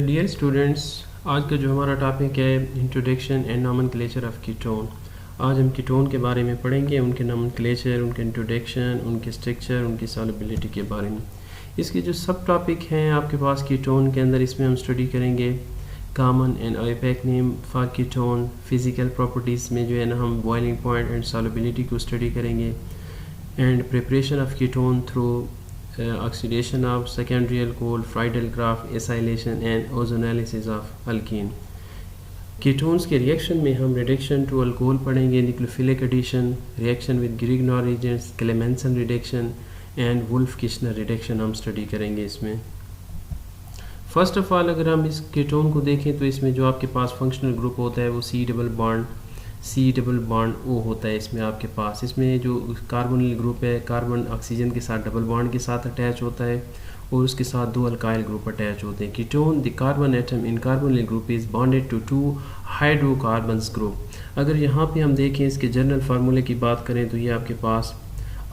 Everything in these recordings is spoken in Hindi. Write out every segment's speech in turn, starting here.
डियर स्टूडेंट्स, आज का जो हमारा टॉपिक है introduction and nomenclature of ketone. आज हम कीटोन के बारे में पढ़ेंगे, उनके नॉमेनक्लेचर, उनके इंट्रोडक्शन, उनके स्ट्रक्चर, उनकी सॉल्युबिलिटी के बारे में। इसके जो सब टॉपिक हैं आपके पास कीटोन के अंदर, इसमें हम स्टडी करेंगे common and IUPAC name for ketone, physical properties में जो है ना हम बॉइलिंग पॉइंट एंड सॉल्युबिलिटी को स्टडी करेंगे, and preparation of ketone through oxidation of secondary alcohol, Friedel graph, acylation and ozonolysis of alkene। Ketones के रिएक्शन में हम रिडक्शन टू अल्कोहल पढ़ेंगे, nucleophilic addition, reaction with Grignard agents, Clemmensen reduction and Wolff Kishner reduction हम स्टडी करेंगे इसमें। फर्स्ट ऑफ ऑल अगर हम इस कीटोन को देखें तो इसमें जो आपके पास फंक्शनल ग्रुप होता है वो सी डबल बॉन्ड ओ होता है। इसमें आपके पास इसमें जो कार्बोनिल ग्रुप है, कार्बन ऑक्सीजन के साथ डबल बॉन्ड के साथ अटैच होता है और उसके साथ दो अल्काइल ग्रुप अटैच होते हैं। Ketone the carbon atom in carbonyl group is bonded to two hydrocarbons group. अगर यहाँ पे हम देखें इसके जनरल फार्मूले की बात करें तो ये आपके पास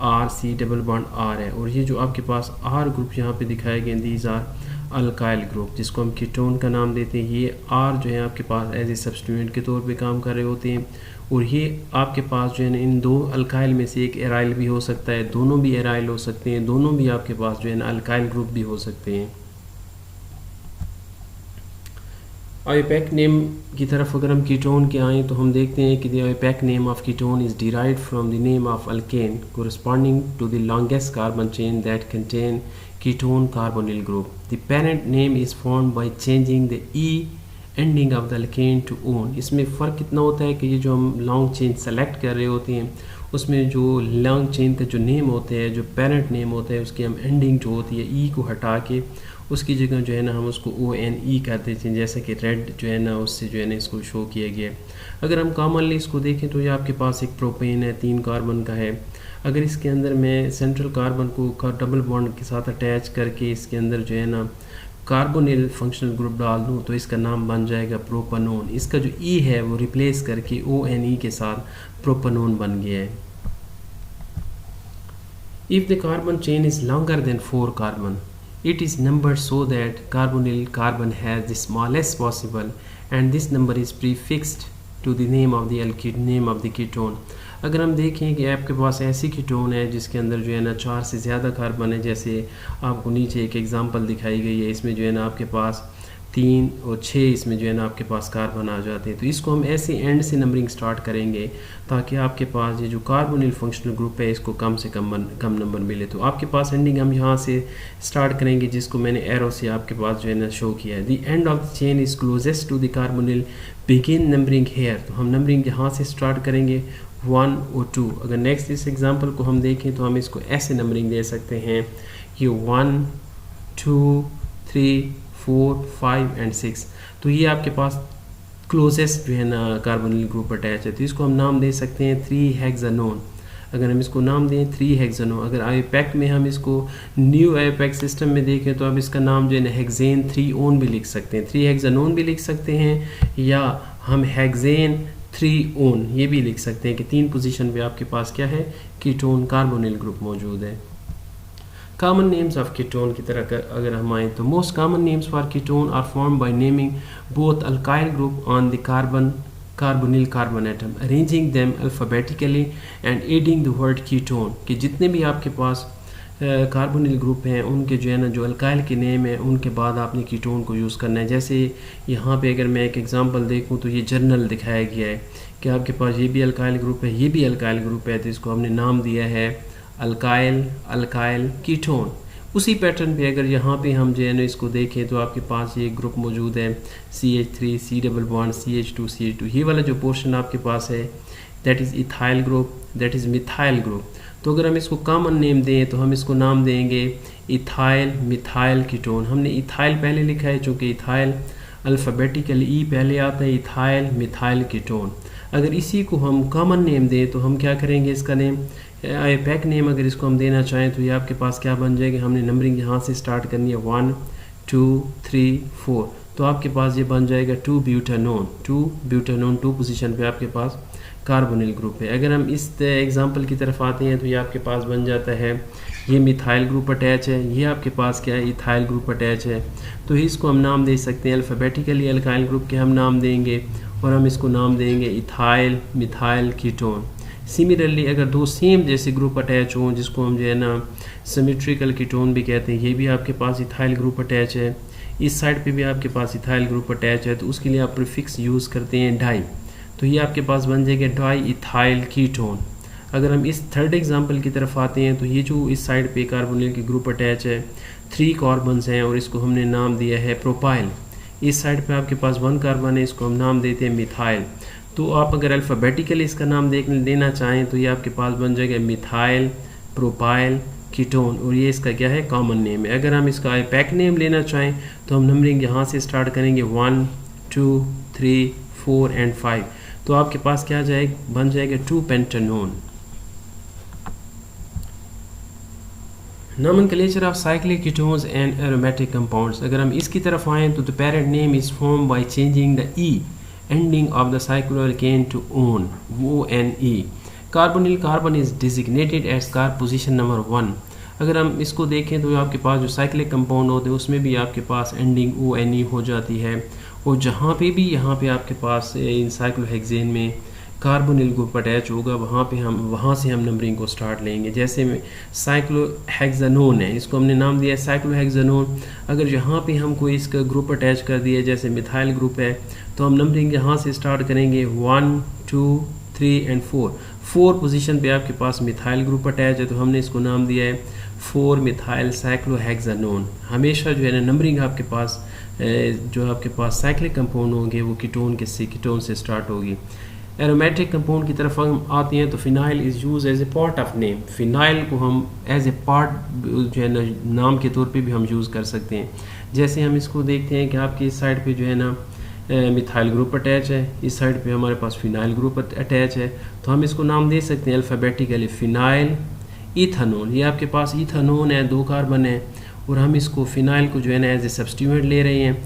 R C double bond R है, और ये जो आपके पास आर ग्रुप यहाँ पे दिखाए गए दीज आर अल्काइल ग्रुप, जिसको हम कीटोन का नाम देते हैं। ये आर जो है आपके पास एज ए सब्स्टिट्यूएंट के तौर पे काम कर रहे होते हैं, और ये आपके पास जो है ना इन दो अल्काइल में से एक एराइल भी हो सकता है, दोनों भी एराइल हो सकते हैं, दोनों भी आपके पास जो है ना अल्काइल ग्रुप भी हो सकते हैं। ओपेक नेम की तरफ अगर हम कीटोन के आएँ तो हम देखते हैं कि the IUPAC name of ketone is derived from the name of alkane corresponding to the longest carbon chain that contain ketone carbonyl group. The parent name is formed by changing the E ending of the alkane to -one। इसमें फ़र्क कितना होता है कि ये जो हम लॉन्ग चेन सेलेक्ट कर रहे होते हैं उसमें जो लॉन्ग चेन का जो नेम होता है, जो पेरेंट नेम होता है, उसकी हम एंडिंग जो होती है ई को हटा के उसकी जगह जो है ना हम उसको ONE कर देते हैं, जैसे कि रेड जो है ना उससे जो है ना इसको शो किया गया है। अगर हम कॉमनली इसको देखें तो ये आपके पास एक प्रोपेन है, 3 कार्बन का है। अगर इसके अंदर मैं सेंट्रल कार्बन को डबल बॉन्ड के साथ अटैच करके इसके अंदर जो है ना कार्बोनिल फंक्शनल ग्रुप डाल दूँ तो इसका नाम बन जाएगा प्रोपेनोन। इसका जो ई है वो रिप्लेस करके ONE के साथ प्रोपेनोन बन गया है। If the carbon chain is longer than 4 carbon, it is numbered so that carbonyl carbon has the smallest possible and this number is prefixed to the name of the ketone। अगर हम देखें कि आपके पास ऐसी कीटोन है जिसके अंदर जो है ना 4 से ज़्यादा कार्बन है, जैसे आपको नीचे एक एग्जांपल दिखाई गई है, इसमें जो है ना आपके पास 3 और 6 इसमें जो है ना आपके पास कार्बन आ जाते हैं, तो इसको हम ऐसे एंड से नंबरिंग स्टार्ट करेंगे ताकि आपके पास ये जो कार्बोनिल फंक्शनल ग्रुप है इसको कम से कम नंबर मिले। तो आपके पास एंडिंग हम यहाँ से स्टार्ट करेंगे, जिसको मैंने एरो से आपके पास जो है ना शो किया है। The end of the chain is closest to the carbonyl, begin numbering here. तो हम नंबरिंग यहाँ से स्टार्ट करेंगे 1 और 2। अगर नेक्स्ट इस एग्जाम्पल को हम देखें तो हम इसको ऐसे नंबरिंग दे सकते हैं, ये 1 2 3 4 5 एंड 6। तो ये आपके पास क्लोजेस्ट जो है ना कार्बोनिल ग्रुप अटैच है, तो इसको हम नाम दे सकते हैं 3 हेक्सानोन। अगर हम इसको नाम दें 3 हेक्सानोन, अगर आयोपैक में हम इसको न्यू आयोपैक सिस्टम में देखें तो अब इसका नाम जो है ना हेक्सेन 3 ओन भी लिख सकते हैं, 3 हेक्सानोन भी लिख सकते हैं, या हम हेक्सेन 3 ओन ये भी लिख सकते हैं कि 3 पोजीशन पे आपके पास क्या है, कीटोन कार्बोनिल ग्रुप मौजूद है। कॉमन नेम्स ऑफ कीटोन की तरह अगर हम आएँ तो most common names for ketone are form by naming both alkyl group on the carbonyl carbon atom, arranging them alphabetically and adding the word ketone. कि जितने भी आपके पास कार्बोनिल ग्रुप हैं उनके जो है ना जो अल्काइल के नेम है उनके बाद आपने कीटोन को यूज़ करना है। जैसे यहाँ पे अगर मैं एक एग्जांपल देखूँ तो ये जर्नल दिखाया गया है कि आपके पास ये भी अल्काइल ग्रुप है, ये भी अल्काइल ग्रुप है, तो इसको हमने नाम दिया है अल्काइल कीटोन। उसी पैटर्न पे अगर यहाँ पे हम जो है ना इसको देखें तो आपके पास ये ग्रुप मौजूद है CH3 C double bond CH2 CH2, ये वाला जो पोर्शन आपके पास है that is ethyl group, that is methyl group. तो अगर हम इसको कॉमन नेम दें तो हम इसको नाम देंगे इथाइल मिथाइल कीटोन। हमने इथाइल पहले लिखा है चूँकि इथाइल अल्फ़ाबेटिकली ई पहले आता है, इथाइल मिथाइल कीटोन। अगर इसी को हम कॉमन नेम दें तो हम क्या करेंगे, इसका नेम आयोपैक नेम अगर इसको हम देना चाहें तो ये आपके पास क्या बन जाएगा, हमने नंबरिंग यहाँ से स्टार्ट करनी है 1 2 3 4, तो आपके पास ये बन जाएगा 2 ब्यूटानोन। 2 पोजीशन पे आपके पास कार्बोनिल ग्रुप है। अगर हम इस एग्जांपल की तरफ आते हैं तो ये आपके पास बन जाता है ये मिथाइल ग्रुप अटैच है, ये आपके पास क्या है, इथाइल ग्रुप अटैच है। तो इसको हम नाम दे सकते हैं अल्फ़ाबेटिकली अल्काइल ग्रुप के हम नाम देंगे और हम इसको नाम देंगे इथाइल मिथाइल कीटोन। सिमिलरली अगर दो सेम जैसे ग्रुप अटैच हों, जिसको हम जो है ना सिमेट्रिकल कीटोन भी कहते हैं, ये भी आपके पास इथाइल ग्रुप अटैच है, इस साइड पे भी आपके पास इथाइल ग्रुप अटैच है, तो उसके लिए आप प्रीफिक्स यूज़ करते हैं डाई। तो ये आपके पास बन जाएगा डाई इथाइल कीटोन। अगर हम इस थर्ड एग्जांपल की तरफ आते हैं, तो ये जो इस साइड पे कार्बोनिल की ग्रुप अटैच है, 3 कार्बन्स हैं और इसको हमने नाम दिया है प्रोपाइल। इस साइड पे आपके पास 1 कार्बन है, इसको हम नाम देते हैं मिथाइल। तो आप अगर अल्फ़ाबेटिकली इसका नाम लेना चाहें तो ये आपके पास बन जाएगा मिथाइल प्रोपाइल कीटोन, और ये इसका क्या है, कॉमन नेम है। अगर हम इसका पैक नेम लेना चाहें तो हम नंबरिंग यहाँ से स्टार्ट करेंगे 1 2 3 4 एंड 5। तो आपके पास क्या बन जाएगा 2 pentanone. Nomenclature of cyclic ketones and aromatic compounds। अगर हम इसकी तरफ आएँ तो the parent name is formed by changing the E ending of the cycloalkane to ONE, O-N-E। Carbonyl carbon is designated as carb position number 1। अगर हम इसको देखें तो आपके पास जो साइक्लिक कंपाउंड होते हैं उसमें भी आपके पास एंडिंग O-N-E हो जाती है, और जहाँ पे भी यहाँ पे आपके पास इन साइक्लोहेक्सेन में कार्बोनिल ग्रुप अटैच होगा वहाँ से हम नंबरिंग को स्टार्ट लेंगे। जैसे में साइक्लोहेक्सानोन है, इसको हमने नाम दिया है साइक्लोहेक्सानोन। अगर यहाँ पे हम कोई इसका ग्रुप अटैच कर दिया, जैसे मिथाइल ग्रुप है, तो हम नंबरिंग यहाँ से स्टार्ट करेंगे 1 2 3 एंड 4। 4 पोजीशन पे आपके पास मिथाइल ग्रुप अटैच है, तो हमने इसको नाम दिया है 4 मिथाइल साइक्लोहेक्सानोन। हमेशा जो है ना नंबरिंग आपके पास जो आपके पास साइक्लिक कंपाउंड होंगे वो कीटोन से स्टार्ट होगी। एरोमेटिक कंपाउंड की तरफ हम आते हैं तो phenyl is use as a part of name. Phenyl को हम एज ए पार्ट जो है ना नाम के तौर पे भी हम यूज़ कर सकते हैं। जैसे हम इसको देखते हैं कि आपकी इस साइड पे जो है ना मिथाइल ग्रुप अटैच है, इस साइड पे हमारे पास फिनाइल ग्रुप अटैच है, तो हम इसको नाम दे सकते हैं अल्फ़ाबेटिकली फिनाइल इथानोन। ये आपके पास इथानोन है, 2 कार्बन है, और हम इसको फिनाइल को जो है ना एज ए सब्स्टिट्यूएंट ले रहे हैं,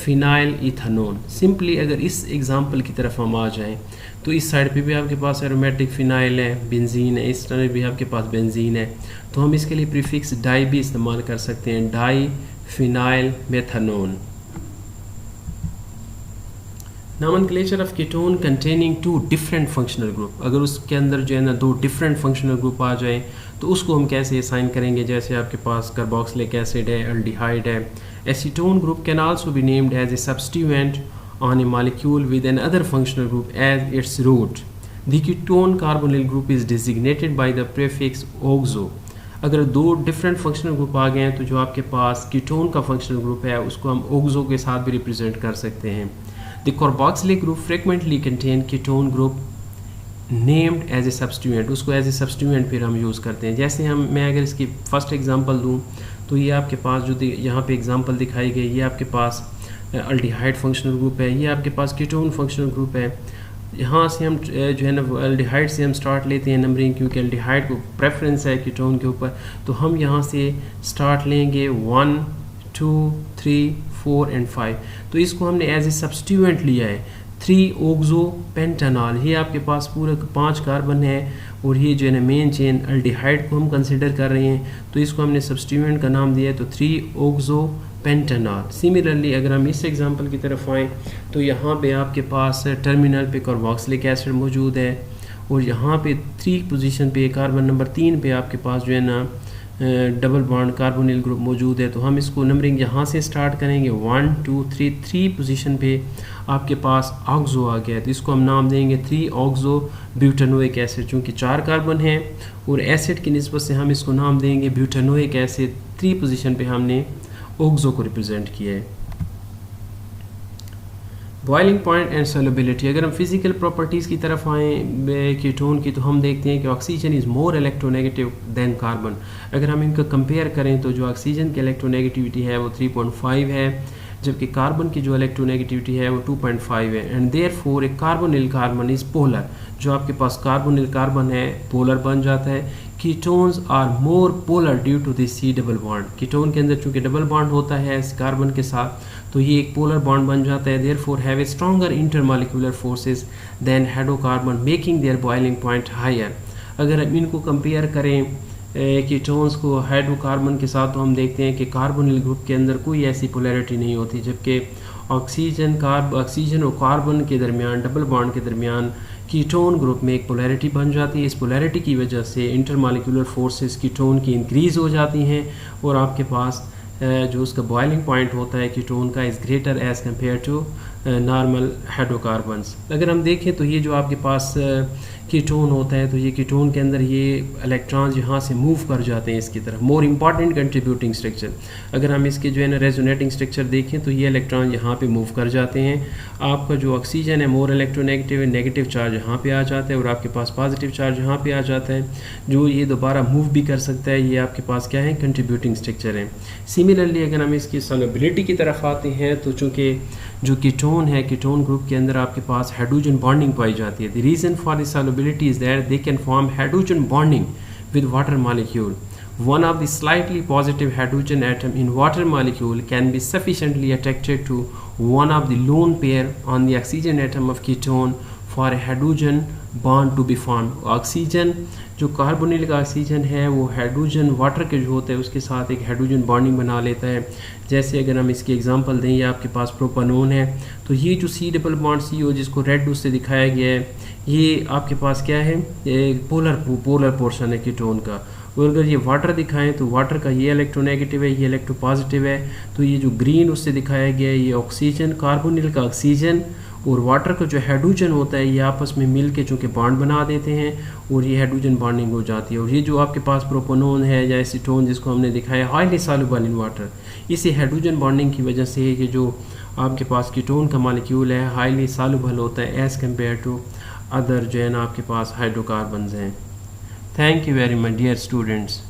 फिनाइल इथानोन। सिंपली अगर इस एग्जांपल की तरफ हम आ जाएं तो इस साइड पे भी आपके पास एरोमेटिक फिनाइल है, बेंजीन है, इस तरह भी आपके पास बेंजीन है, तो हम इसके लिए प्रीफिक्स डाई भी इस्तेमाल कर सकते हैं, diphenyl methanone. Nomenclature of ketone containing 2 different functional group। अगर उसके अंदर जो है ना 2 different functional group आ जाए तो उसको हम कैसे असाइन करेंगे। जैसे आपके पास कार्बोक्सिलिक एसिड है, एल्डिहाइड है। Acetone group can also be named as a substituent on a molecule with another functional group as its root। The ketone carbonyl group is designated by the prefix oxo। अगर 2 डिफरेंट फंक्शनल ग्रुप आ गए हैं तो जो आपके पास कीटोन का फंक्शनल ग्रुप है उसको हम ओक्सो के साथ भी रिप्रेजेंट कर सकते हैं। The carboxylic group frequently contain ketone group named as a substituent. उसको एज ए सब्स्टिट्यूएंट फिर हम यूज़ करते हैं। जैसे मैं अगर इसकी फर्स्ट एग्जांपल दूं तो ये आपके पास जो यहाँ पे एग्जांपल दिखाई गई, ये आपके पास अल्डिहाइड फंक्शनल ग्रुप है, ये आपके पास कीटोन फंक्शनल ग्रुप है। यहाँ से हम जो है ना अल्डिहाइड से हम स्टार्ट लेते हैं नंबरिंग, क्योंकि अल्डिहाइड को प्रेफरेंस है कीटोन के ऊपर, तो हम यहाँ से स्टार्ट लेंगे 1 2 3 4 एंड 5। तो इसको हमने एज ए सब्स्टिट्यूएंट लिया है 3 ऑक्सो पेंटानॉल। ये आपके पास पूरा 5 कार्बन है और ये जो है ना मेन चेन अल्डिहाइड को हम कंसिडर कर रहे हैं, तो इसको हमने सब्स्टिट्यूएंट का नाम दिया है तो 3 ऑक्सो पेंटानॉल। सिमिलरली अगर हम इस एग्जांपल की तरफ आएँ तो यहाँ पे आपके पास टर्मिनल पे कार्बोक्सिलिक एसिड मौजूद है और यहाँ पे 3 पोजीशन पे कार्बन नंबर 3 पे आपके पास जो है ना डबल बॉन्ड कार्बोनिल ग्रुप मौजूद है। तो हम इसको नंबरिंग यहाँ से स्टार्ट करेंगे 1 2 3 पोजीशन पे आपके पास ऑक्सो आ गया है, तो इसको हम नाम देंगे 3 ऑक्सो ब्यूटानोइक एसिड। चूँकि 4 कार्बन है और एसिड की निस्बत से हम इसको नाम देंगे ब्यूटानोइक एसिड। 3 पोजीशन पे हमने ऑक्सो को रिप्रेजेंट किया है। Boiling point and solubility. अगर हम फिजिकल प्रॉपर्टीज़ की तरफ आएँ कीटोन की तो हम देखते हैं कि oxygen is more electronegative than carbon. अगर हम इनका कंपेयर करें तो जो ऑक्सीजन की इलेक्ट्रोनेगेटिविटी है वो 3.5 है, जबकि कार्बन की जो इलेक्ट्रोनेगेटिविटी है वो 2.5 है। And therefore a carbonyl carbon is polar. जो आपके पास कार्बोनिल कार्बन है पोलर बन जाता है। Ketones are more polar due to this C double bond. Ketone के अंदर चूंकि डबल बॉन्ड होता है इस कार्बन के साथ, तो ये एक पोलर बॉन्ड बन जाता है। Therefore have a stronger intermolecular forces than hydrocarbon making their boiling point higher. अगर हम इनको कंपेयर करें कीटोन्स को हाइड्रोकार्बन के साथ, तो हम देखते हैं कि कार्बोनिल ग्रुप के अंदर कोई ऐसी पोलैरिटी नहीं होती, जबकि ऑक्सीजन और कार्बन के दरमियान, डबल बॉन्ड के दरमियान कीटोन ग्रुप में एक पोलैरिटी बन जाती है। इस पोलैरिटी की वजह से इंटरमॉलिक्यूलर फोर्सेस कीटोन की इंक्रीज़ हो जाती हैं और आपके पास जो उसका बॉइलिंग पॉइंट होता है कीटोन का is greater as compare to normal hydrocarbons. अगर हम देखें तो ये जो आपके पास कीटोन होता है, तो ये कीटोन के अंदर ये इलेक्ट्रॉन्स यहाँ से मूव कर जाते हैं इसकी तरफ। मोर इम्पॉर्टेंट कंट्रीब्यूटिंग स्ट्रक्चर, अगर हम इसके जो है ना रेजोनेटिंग स्ट्रक्चर देखें तो ये इलेक्ट्रॉन यहाँ पे मूव कर जाते हैं। आपका जो ऑक्सीजन है मोर इलेक्ट्रोनेगेटिव है, नेगेटिव चार्ज यहाँ पे आ जाता है और आपके पास पॉजिटिव चार्ज यहाँ पे आ जाता है, जो ये दोबारा मूव भी कर सकता है। ये आपके पास क्या है, कंट्रीब्यूटिंग स्ट्रक्चर है। सिमिलरली अगर हम इसकी सॉल्युबिलिटी की तरफ आते हैं तो चूँकि जो कीटोन है, कीटोन ग्रुप के अंदर आपके पास हाइड्रोजन बॉन्डिंग पाई जाती है। The reason for this solubility is that they can form hydrogen bonding with water molecule. One of the slightly positive hydrogen atom in water molecule can be sufficiently attracted to one of the lone pair on the oxygen atom of ketone for a hydrogen bond to be formed. Oxygen जो कार्बोनिल का ऑक्सीजन है वो हाइड्रोजन वाटर के जो होता है उसके साथ एक हाइड्रोजन बॉन्डिंग बना लेता है। जैसे अगर हम इसकी एग्जांपल दें, ये आपके पास प्रोपानोन है, तो ये जो सी डबल बॉन्ड सी ओ जिसको रेड उससे दिखाया गया है, ये आपके पास क्या है, एक पोलर पोर्शन है कीटोन का। और अगर ये वाटर दिखाएं तो वाटर का ये इलेक्ट्रोनेगेटिव है, ये इलेक्ट्रोपॉजिटिव है। तो ये जो ग्रीन उससे दिखाया गया है ये ऑक्सीजन, कार्बोनिल का ऑक्सीजन और वाटर का जो हाइड्रोजन होता है ये आपस में मिल के चूँकि बॉन्ड बना देते हैं और ये हाइड्रोजन बॉन्डिंग हो जाती है। और ये जो आपके पास प्रोपोनोन है या एसीटोन जिसको हमने दिखाया हाईली सॉल्युबल इन वाटर, इसी हाइड्रोजन बॉन्डिंग की वजह से ये जो आपके पास कीटोन का मॉलिक्यूल है हाईली सॉल्युबल होता है एज़ कम्पेयर टू अदर जो है ना आपके पास हाइड्रोकार्बन्स हैं। Thank you very much dear students.